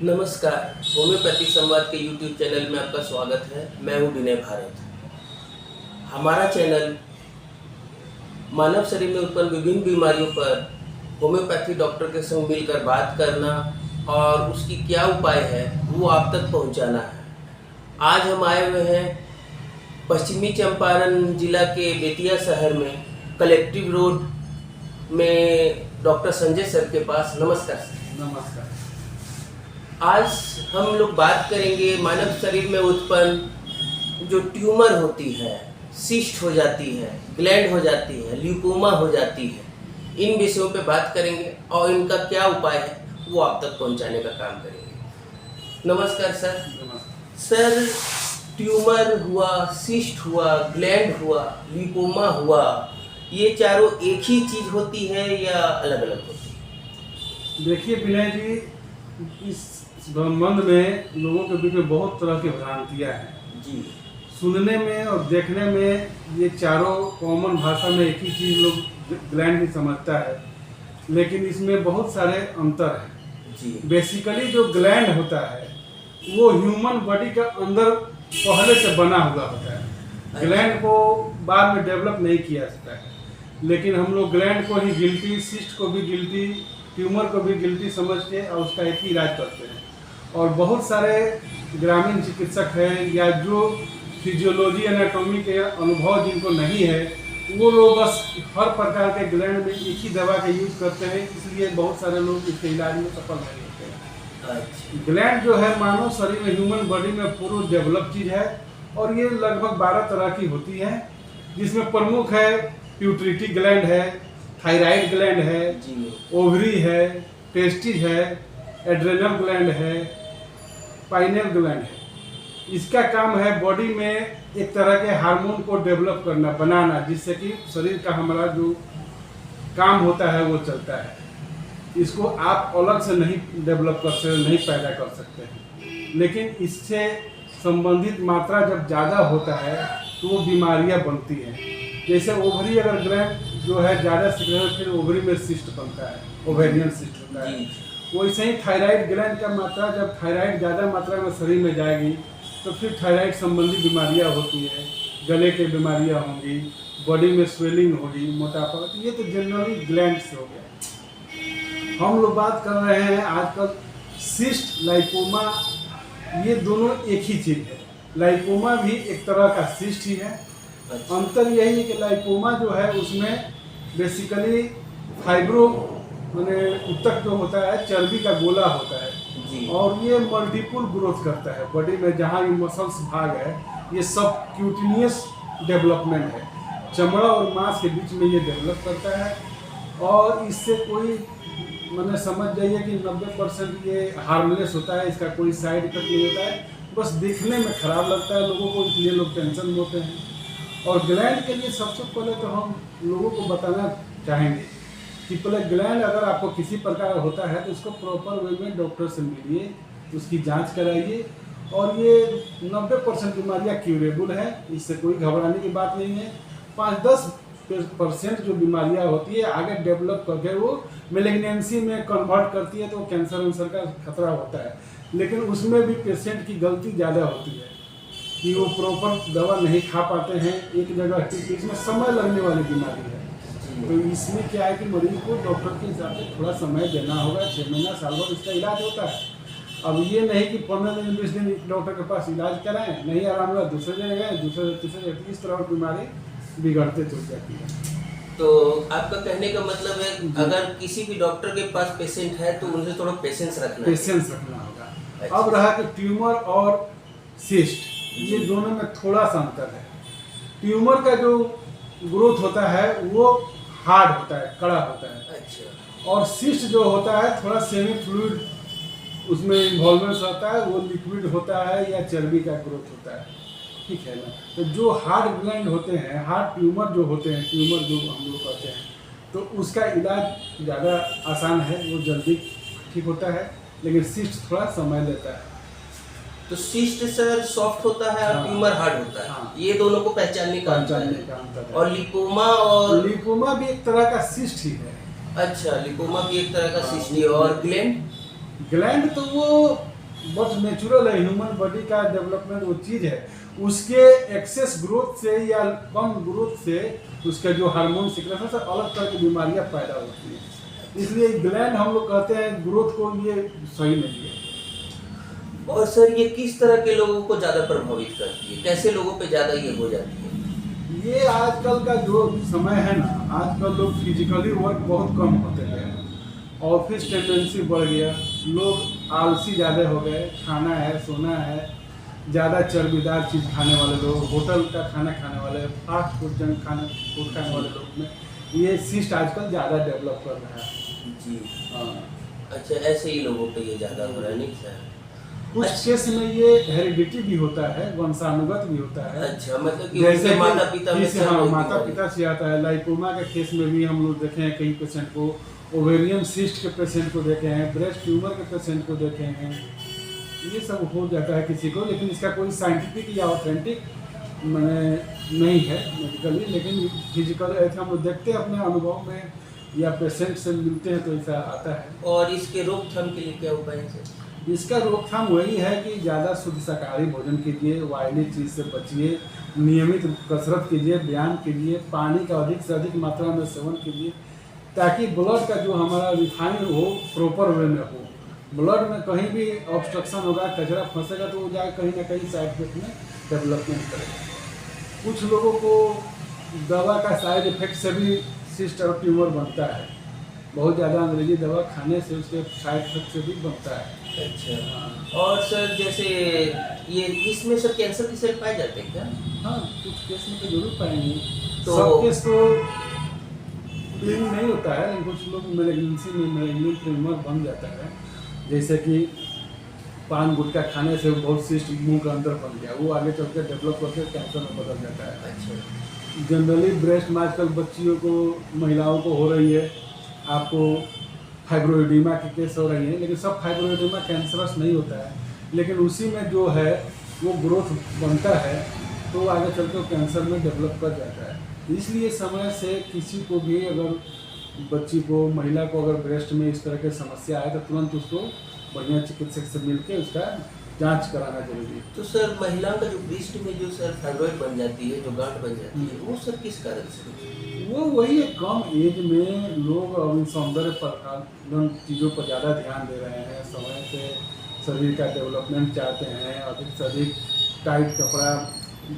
नमस्कार, होम्योपैथी संवाद के YouTube चैनल में आपका स्वागत है। मैं हूँ विनय भारत। हमारा चैनल मानव शरीर में उत्पन्न विभिन्न बीमारियों पर होम्योपैथी डॉक्टर के संग मिलकर बात करना और उसकी क्या उपाय है वो आप तक पहुँचाना है। आज हम आए हुए हैं पश्चिमी चंपारण जिला के बेतिया शहर में कलेक्टिव रोड में डॉक्टर संजय सर के पास। नमस्कार सर। नमस्कार। आज हम लोग बात करेंगे मानव शरीर में उत्पन्न जो ट्यूमर होती है, सिस्ट हो जाती है, ग्लैंड हो जाती है, ल्यूकोमा हो जाती है, इन विषयों पे बात करेंगे और इनका क्या उपाय है वो आप तक पहुंचाने का काम करेंगे। नमस्कार सर। सर, ट्यूमर हुआ, सिस्ट हुआ, ग्लैंड हुआ, ल्यूकोमा हुआ, ये चारों एक ही चीज़ होती है या अलग अलग होती है? देखिए विनय जी, इस संबंध में लोगों के बीच में बहुत तरह की भ्रांतियां हैं जी। सुनने में और देखने में ये चारों कॉमन भाषा में एक ही चीज़ लोग ग्लैंड भी समझता है, लेकिन इसमें बहुत सारे अंतर हैं जी। बेसिकली जो ग्लैंड होता है वो ह्यूमन बॉडी के अंदर पहले से बना हुआ होता है। ग्लैंड को बाद में डेवलप नहीं किया जाता है, लेकिन हम लोग ग्लैंड को ही गिल्टी, सिस्ट को भी गिल्टी, ट्यूमर को भी गिल्टी समझ के और उसका एक ही इलाज करते हैं। और बहुत सारे ग्रामीण चिकित्सक हैं या जो फिजियोलॉजी एनाटॉमी के अनुभव जिनको नहीं है, वो लोग बस हर प्रकार के ग्लैंड में एक ही दवा का यूज करते हैं, इसलिए बहुत सारे लोग इसके इलाज में सफल नहीं होते हैं। ग्लैंड जो है मानव शरीर में, ह्यूमन बॉडी में पूर्व डेवलप चीज़ है और ये लगभग 12 तरह की होती है, जिसमें प्रमुख है प्यूटरिटी ग्लैंड है, थायराइड ग्लैंड है, ओवरी है, टेस्टिस है, एड्रेनल ग्लैंड है, पाइनियल ग्लैंड है। इसका काम है बॉडी में एक तरह के हार्मोन को डेवलप करना, बनाना, जिससे कि शरीर का हमारा जो काम होता है वो चलता है। इसको आप अलग से नहीं डेवलप कर सकते, नहीं पैदा कर सकते हैं, लेकिन इससे संबंधित मात्रा जब ज़्यादा होता है तो वो बीमारियां बनती हैं। जैसे ओवरी अगर ग्लैंड जो है ज़्यादा सिकुड़े फिर ओवरी में सिस्ट बनता है, ओवेरियन सिस्ट होता है। वैसे ही थायराइड ग्लैंड का मात्रा, जब थायराइड ज़्यादा मात्रा में शरीर में जाएगी तो फिर थायराइड संबंधी बीमारियां होती है, गले की बीमारियां होंगी, बॉडी में स्वेलिंग होगी, मोटापा। तो ये तो जनरली ग्लैंड से हो गया। हम लोग बात कर रहे हैं आजकल सिस्ट, लाइपोमा, ये दोनों एक ही चीज़ है। लाइपोमा भी एक तरह का सिस्ट ही है। अंतर यही है कि लाइपोमा जो है उसमें बेसिकली फाइब्रो माने उत्तक जो होता है, चर्बी का गोला होता है जी। और ये मल्टीपल ग्रोथ करता है बॉडी में, जहाँ ये मसल्स भाग है, ये सब क्यूटिनियस डेवलपमेंट है, चमड़ा और मांस के बीच में ये डेवलप करता है। और इससे कोई मैंने समझ जाइए कि 90% ये हार्मलेस होता है, इसका कोई साइड इफेक्ट नहीं होता है, बस दिखने में खराब लगता है लोगों को, इसलिए लोग टेंशन में होते हैं। और ग्लैंड के लिए सबसे पहले तो हम लोगों को बताना चाहेंगे कि पहले ग्लैंड अगर आपको किसी प्रकार होता है तो उसको प्रॉपर वे में डॉक्टर से मिलिए, उसकी जांच कराइए। और ये 90% बीमारियां क्यूरेबल है, इससे कोई घबराने की बात नहीं है। 5-10% जो बीमारियां होती है आगे डेवलप करके वो मेलिग्नेंसी में कन्वर्ट करती है, तो कैंसर वैंसर का खतरा होता है। लेकिन उसमें भी पेशेंट की गलती ज़्यादा होती है कि वो प्रॉपर दवा नहीं खा पाते हैं एक जगह, क्योंकि इसमें समय लगने वाली बीमारी है। तो इसमें क्या है कि मरीज को डॉक्टर के हिसाब से थोड़ा समय देना होगा, 6 महीना साल भर इसका इलाज होता है। अब ये नहीं कि 15 दिन 20 दिन डॉक्टर के पास इलाज कराएं, नहीं आराम हुआ दूसरे जगह गए, दूसरे तीसरे, इस तरह की बीमारी बिगड़ते चल जाती है। तो आपका कहने का मतलब है अगर किसी भी डॉक्टर के पास पेशेंट है तो उनसे थोड़ा पेशेंस रखना होगा। अच्छा। अब रहा कि ट्यूमर और सिस्ट, ये दोनों में थोड़ा सा अंतर है। ट्यूमर का जो ग्रोथ होता है वो हार्ड होता है, कड़ा होता है। अच्छा। और सिस्ट जो होता है थोड़ा सेमी फ्लूइड, उसमें इन्वॉल्वमेंट होता है, वो लिक्विड होता है या चर्बी का ग्रोथ होता है, ठीक है ना। तो जो हार्ड ग्लैंड होते हैं, हार्ड ट्यूमर जो होते हैं, ट्यूमर जो हम लोग कहते हैं, तो उसका इलाज ज़्यादा आसान है, वो जल्दी ठीक होता है। लेकिन सिस्ट थोड़ा समय लेता है। तो सिस्ट सर सॉफ्ट होता है और ट्यूमर हार्ड होता है। हाँ। ये दोनों को पहचानने का अंतर है। और लिपोमा भी एक तरह का सिस्ट ही है। अच्छा, लिपोमा भी एक तरह का सिस्ट ही है। और ग्लैंड ग्लैंड तो वो बहुत नेचुरल है, ह्यूमन बॉडी का डेवलपमेंट वो चीज़ है। उसके एक्सेस ग्रोथ से या कम ग्रोथ से उसका जो हार्मोन सिक्रेशन से अलग तरह की बीमारियां पैदा होती हैं। इसलिए ग्लैंड हम लोग कहते हैं ग्रोथ को ये सही नहीं है। और सर ये किस तरह के लोगों को ज़्यादा प्रभावित करती है, कैसे लोगों पे ज़्यादा ये हो जाती है? ये आजकल का जो समय है ना, आजकल लोग फिजिकली वर्क बहुत कम होते हैं, ऑफिस टेंडेंसी बढ़ गया, लोग आलसी ज़्यादा हो गए, खाना है सोना है, ज़्यादा चर्बीदार चीज़ खाने वाले लोग, होटल का खाना खाने वाले, फास्ट फूड जंक फूड खाने वाले लोग में ये सिस्ट आजकल ज़्यादा डेवलप कर रहा है। जी। हाँ। अच्छा, ऐसे ही लोगों पे ये ज़्यादा हो रहा है, नहीं सर? कुछ केस में ये हेरिडिटी भी होता है, वंशानुगत भी होता है। अच्छा, मतलब कि जैसे उनके माता पिता में से हाँ, कोई माता बीमारी। पिता से आता है। लाइपोमा के केस में भी हम लोग देखे हैं कई पेशेंट को, ओवेरियन सिस्ट के पेशेंट को देखे हैं, ब्रेस्ट ट्यूमर के पेशेंट को देखे हैं। ये सब हो जाता है किसी को, लेकिन इसका कोई साइंटिफिक या ऑथेंटिक नहीं है मेडिकली, लेकिन फिजिकल ऐसे हम लोग देखते हैं अपने अनुभव में या पेशेंट से मिलते हैं तो ऐसा आता है। और इसके रोकथाम के लिए क्या उपाय है सर? इसका रोकथाम वही है कि ज़्यादा शुद्ध शाकाहारी भोजन कीजिए, ऑयली चीज़ से बचिए, नियमित कसरत कीजिए, व्यायाम कीजिए, पानी का अधिक से अधिक मात्रा में सेवन कीजिए, ताकि ब्लड का जो हमारा रिफाइन हो प्रॉपर वे में हो। ब्लड में कहीं भी ऑब्स्ट्रक्शन होगा, कचरा फंसेगा तो वो जाकर कहीं ना कहीं साइड इफेक्ट में डेवलपमेंट करेगा। कुछ लोगों को दवा का साइड इफेक्ट से भी सिस्ट और ट्यूमर बनता है, बहुत ज़्यादा अंग्रेजी दवा खाने से उसके साइड इफेक्ट से भी बनता है। अच्छा, और सर जैसे ये इसमें सर कैंसर के सेल पाए जाते हैं क्या? हाँ, कुछ केस में तो जरूर पाएंगे। तो सब केस तो क्लीन नहीं होता है, लेकिन कुछ लोग मेलेग्नेंसी में मेलेग्नेंट ट्यूमर बन जाता है। जैसे कि पान गुटखा खाने से बहुत सिस्ट मुंह के अंदर बन गया, वो आगे चल के डेवलप करके कैंसर में बदल जाता है। अच्छा। जनरली ब्रेस्ट में आजकल बच्चियों को, महिलाओं को हो रही है, आपको फाइब्रोइडीमा के केस हो रही है, लेकिन सब फाइब्रोइडीमा कैंसरस नहीं होता है, लेकिन उसी में जो है वो ग्रोथ बनता है तो आगे चल के कैंसर में डेवलप कर जाता है। इसलिए समय से किसी को भी, अगर बच्ची को, महिला को अगर ब्रेस्ट में इस तरह की समस्या आए तो तुरंत उसको बढ़िया चिकित्सक से मिलकर उसका जांच कराना जरूरी है। तो सर महिलाओं का जो ब्रेस्ट में जो सर फाइब्रॉइड बन जाती है, जो गांठ बन जाती है, वो सर किस कारण से होती है? वो वही है, कम एज में लोग अब इन सौंदर्य प्रसाधन चीज़ों पर ज़्यादा ध्यान दे रहे हैं, समय से शरीर का डेवलपमेंट चाहते हैं, अधिक से अधिक टाइट कपड़ा,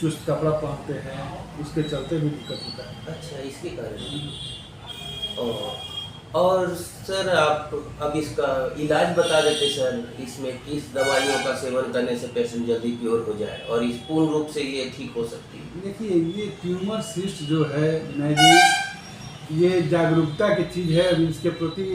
चुस्त कपड़ा पहनते हैं, उसके चलते भी दिक्कत होता है। अच्छा, इसके कारण। और सर आप अब इसका इलाज बता देते सर, इसमें किस दवाइयों का सेवन करने से पेशेंट जल्दी क्योर हो जाए और इस पूर्ण रूप से ये ठीक हो सकती है? देखिए, ये ट्यूमर सिस्ट जो है विनय जी, ये जागरूकता की चीज़ है। अभी इसके प्रति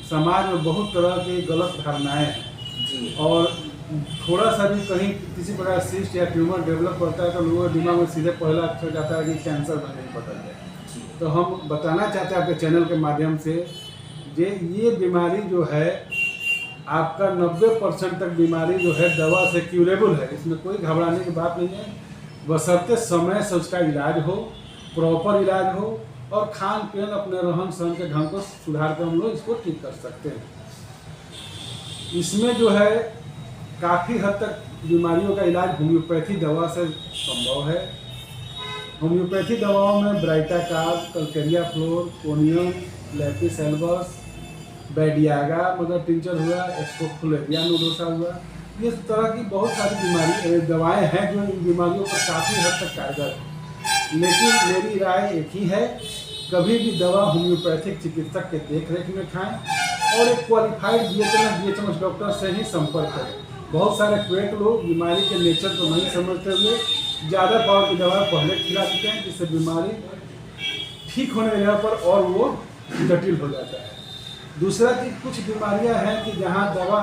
समाज में बहुत तरह की गलत धारणाएं हैं जी। और थोड़ा सा भी कहीं किसी प्रकार सिस्ट या ट्यूमर डेवलप करता है तो लोगों के दिमाग में सीधे पहला अक्षर जाता है कि कैंसर में नहीं बदल जाए। जी। तो हम बताना चाहते हैं आपके चैनल के माध्यम से, ये बीमारी जो है आपका 90% तक बीमारी जो है दवा से क्यूरेबल है, इसमें कोई घबराने की बात नहीं है, बशर्ते समय से उसका इलाज हो, प्रॉपर इलाज हो और खान पीन, अपने रहन सहन के ढंग को सुधार कर हम लोग इसको ठीक कर सकते हैं। इसमें जो है काफ़ी हद तक बीमारियों का इलाज होम्योपैथी दवा से संभव है। होम्योपैथी दवाओं में baryta carb, calcarea fluor, conium, lapis albus, badiaga मतलब टिंचर हुआ, एस्कोफुलेरिया नोडोसा हुआ, ये तरह की बहुत सारी दवाएं हैं जो इन बीमारियों पर काफ़ी हद तक कारगर है। लेकिन मेरी राय एक ही है, कभी भी दवा होम्योपैथिक चिकित्सक के देखरेख में खाएं और एक क्वालिफाइड बीएचएमएस डॉक्टर से ही संपर्क करें। बहुत सारे पेट लोग बीमारी के नेचर को नहीं समझते हुए ज़्यादा पावर की दवा पहले खिला देते हैं, जिससे बीमारी ठीक होने के जगह पर और वो जटिल हो जाता है। दूसरा चीज़, कुछ बीमारियां हैं कि जहां दवा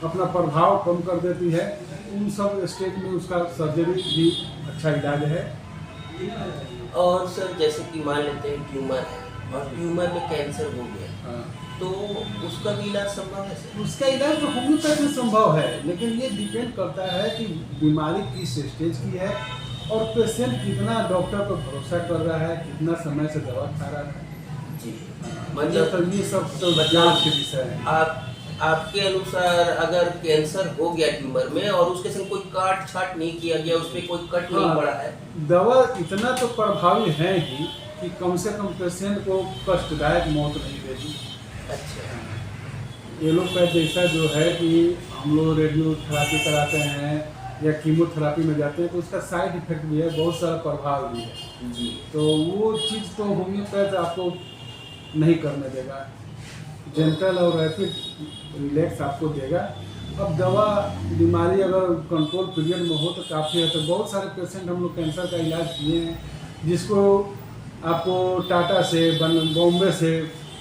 अपना प्रभाव कम कर देती है, उन सब स्टेज में उसका सर्जरी भी अच्छा इलाज है। और सर जैसे कि मान लेते हैं ट्यूमर है और ट्यूमर में कैंसर हो गया, हाँ। तो उसका भी इलाज संभव है सर? उसका इलाज तो होम्योपैथी में संभव है, लेकिन ये डिपेंड करता है कि बीमारी किस स्टेज की है और पेशेंट कितना डॉक्टर पर भरोसा कर रहा है, कितना समय से दवा खा रहा है। जी। मतलब तो ये सब तो जांच के विषय है। आप आपके अनुसार अगर कैंसर हो गया ट्यूमर में और उसके संग कोई काट छाट नहीं किया गया, उसमें कोई कट नहीं हाँ, पड़ा है, दवा इतना तो प्रभावी है ही कि कम से कम पेशेंट को कष्टदायक मौत नहीं देगी। अच्छा, ये लोग का जैसा जो है कि हम लोग रेडियो थेरापी कराते हैं या कीमोथेरापी में जाते हैं तो उसका साइड इफेक्ट भी है, बहुत सारा प्रभाव भी है। जी, तो वो चीज़ तो होम्योपैथ आपको नहीं करने देगा, जेंटल और रैपिड रिलैक्स आपको देगा। अब दवा बीमारी अगर कंट्रोल पीरियड में हो तो काफ़ी है। तो बहुत सारे पेशेंट हम लोग कैंसर का इलाज किए हैं जिसको आपको टाटा से बॉम्बे से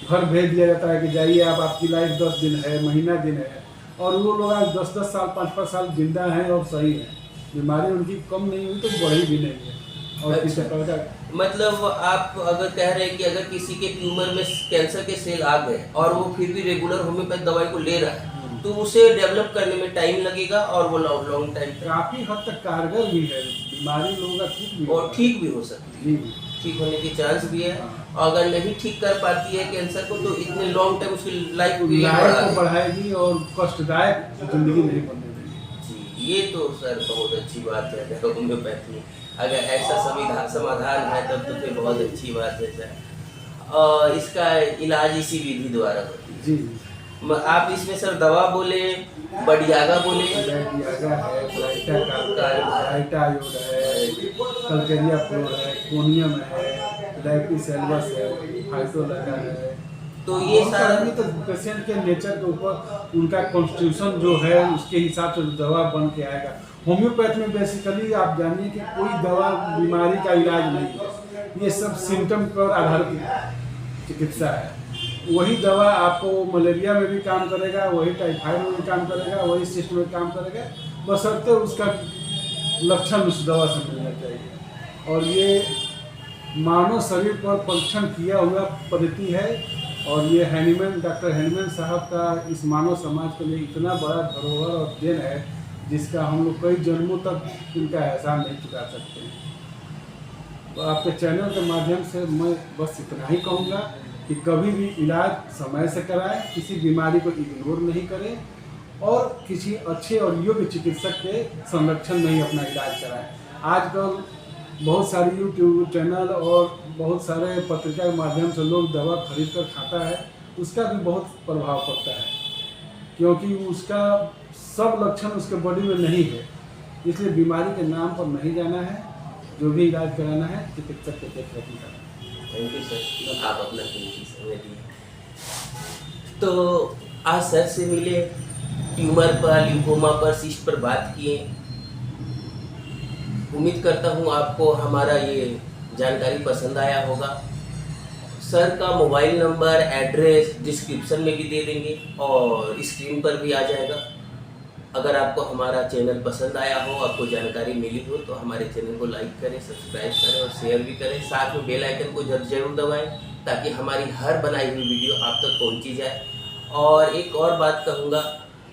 घर भेज दिया जाता है कि जाइए आप, आपकी लाइफ 10 दिन है, महीना दिन है, और वो लोग आज 10-10 साल 5-5 साल जिंदा हैं और सही हैं, बीमारी उनकी कम नहीं हुई तो बढ़ी भी नहीं है। और अच्छा। किसी प्रकार का मतलब आप अगर कह रहे हैं कि अगर किसी के ट्यूमर में कैंसर के सेल आ गए और वो फिर भी रेगुलर होम्योपैथ दवाई को ले रहा है तो उसे डेवलप करने में टाइम लगेगा और वो लॉन्ग टाइम तक काफ़ी हद तक कारगर भी है, बीमारी लोगों का ठीक भी और होता है। ठीक भी हो सकती है, जी, ठीक होने की चांस भी है। हाँ। और अगर नहीं ठीक कर पाती है कैंसर को तो इतने लॉन्ग टाइम उसकी लाइफ लाइफ को बढ़ाएगी और कष्टदायक जिंदगी नहीं बनने देगी। जी, ये तो सर बहुत अच्छी बात है होम्योपैथ में। अगर ऐसा समाधान है तब तो फिर बहुत अच्छी बात है सर। और इसका इलाज इसी विधि द्वारा होती है। जी, आप इसमें सर दवा बोले, बडियागा बोले, ब्राइटियागा है, ब्राइटा आयोड है, कल्केरिया फ्लोर है, कोनियम है, डाइपिसेल्वस है, फाइटोलगा है। तो ये बहुत सारा सारी तो पेशेंट के नेचर के ऊपर उनका कॉन्स्टिट्यूशन जो है उसके हिसाब से दवा बन के आएगा। होम्योपैथ में बेसिकली आप जानिए कि कोई दवा बीमारी का इलाज नहीं है, ये सब सिम्टम पर आधारित चिकित्सा है। वही दवा आपको मलेरिया में भी काम करेगा, वही टाइफाइड में भी काम करेगा, वही सिस्ट में काम करेगा, बशर्ते उसका लक्षण उस दवा से मिलना चाहिए। और ये मानव शरीर पर परीक्षण किया हुआ पद्धति है और ये हैनीमैन, डॉक्टर हैनीमैन साहब का इस मानव समाज के लिए इतना बड़ा धरोहर और देन है जिसका हम लोग कई जन्मों तक इनका एहसान नहीं चुका सकते हैं। तो आपके चैनल के माध्यम से मैं बस इतना ही कहूँगा कि कभी भी इलाज समय से कराएं, किसी बीमारी को इग्नोर नहीं करें और किसी अच्छे और योग्य चिकित्सक के संरक्षण में ही अपना इलाज कराएं। आजकल बहुत सारे यूट्यूब चैनल और बहुत सारे पत्रिका के माध्यम से लोग दवा खरीद कर खाता है, उसका भी बहुत प्रभाव पड़ता है क्योंकि उसका सब लक्षण उसके बॉडी में नहीं है। इसलिए बीमारी के नाम पर नहीं जाना है, जो भी इलाज कराना है चिकित्सक के देख रेख में कराना है। थैंक यू सर, आप अपना कीमती समय दिए। तो आज सर से मिले, ट्यूमर पर, लिम्फोमा पर, सिस्ट पर बात किए। उम्मीद करता हूँ आपको हमारा ये जानकारी पसंद आया होगा। सर का मोबाइल नंबर, एड्रेस डिस्क्रिप्शन में भी दे देंगे और स्क्रीन पर भी आ जाएगा। अगर आपको हमारा चैनल पसंद आया हो, आपको जानकारी मिली हो तो हमारे चैनल को लाइक करें, सब्सक्राइब करें और शेयर भी करें। साथ में बेल आइकन को जरूर दबाएं ताकि हमारी हर बनाई हुई वीडियो आप तक पहुंची जाए। और एक और बात कहूँगा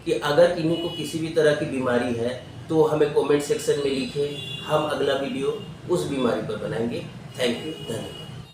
कि अगर किन्हीं को किसी भी तरह की बीमारी है तो हमें कमेंट सेक्शन में लिखें, हम अगला वीडियो उस बीमारी पर बनाएंगे। थैंक यू, धन्यवाद।